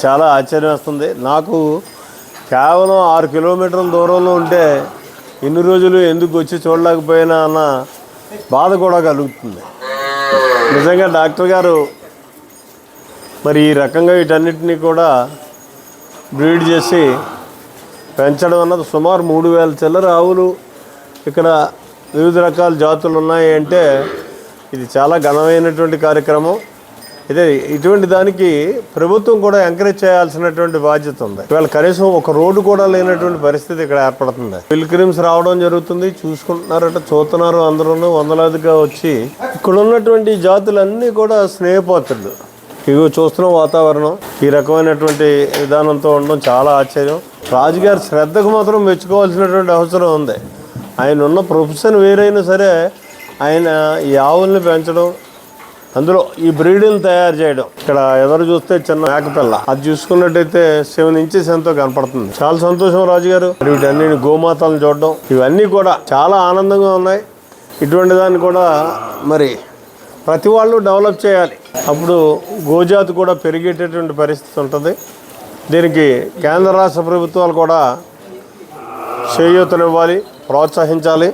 చాలా ఆశ్చర్యం వస్తుంది. నాకు కేవలం 6 కిలోమీటర్ల దూరంలో ఉంటే ఇన్ని రోజులు ఎందుకు వచ్చి చూడలేకపోయినా అన్న బాధ కూడా కలుగుతుంది. నిజంగా డాక్టర్ గారు మరి ఈ రకంగా వీటన్నిటినీ కూడా బ్రీడ్ చేసి పెంచడం అన్నది సుమారు 3000 చిల్లర ఆవులు ఇక్కడ వివిధ రకాల జాతులు ఉన్నాయి అంటే ఇది చాలా ఘనమైనటువంటి కార్యక్రమం. ఇదే ఇటువంటి దానికి ప్రభుత్వం కూడా ఎంకరేజ్ చేయాల్సినటువంటి బాధ్యత ఉంది. ఇవాళ కనీసం ఒక రోడ్డు కూడా లేనటువంటి పరిస్థితి ఇక్కడ ఏర్పడుతుంది. పిల్గ్రిమ్స్ రావడం జరుగుతుంది, చూస్తున్నారు అందరూ వందలాదిగా వచ్చి. ఇక్కడ ఉన్నటువంటి జాతులన్నీ కూడా స్నేహపాత్రులు. ఇగో చూస్తున్న వాతావరణం ఈ రకమైనటువంటి విధానంతో ఉండడం చాలా ఆశ్చర్యం. రాజుగారి శ్రద్ధకు మాత్రం మెచ్చుకోవాల్సినటువంటి అవసరం ఉంది. ఆయన ఉన్న ప్రొఫెషన్ వేరైనా సరే ఆయన ఈ ఆవుల్ని పెంచడం, అందులో ఈ బ్రీడ్ని తయారు చేయడం. ఇక్కడ ఎదురు చూస్తే చిన్న మేకపిల్ల, అది చూసుకున్నట్టయితే 7 ఇంచెస్ ఎంతో కనపడుతుంది. చాలా సంతోషం రాజుగారు. వీటన్ని గోమాతలను చూడడం ఇవన్నీ కూడా చాలా ఆనందంగా ఉన్నాయి. ఇటువంటి దాన్ని కూడా మరి ప్రతి వాళ్ళు డెవలప్ చేయాలి. అప్పుడు గోజాతి కూడా పెరిగేటటువంటి పరిస్థితి ఉంటుంది. దీనికి కేంద్ర రాష్ట్ర ప్రభుత్వాలు కూడా చేయూతనివ్వాలి, ప్రోత్సహించాలి.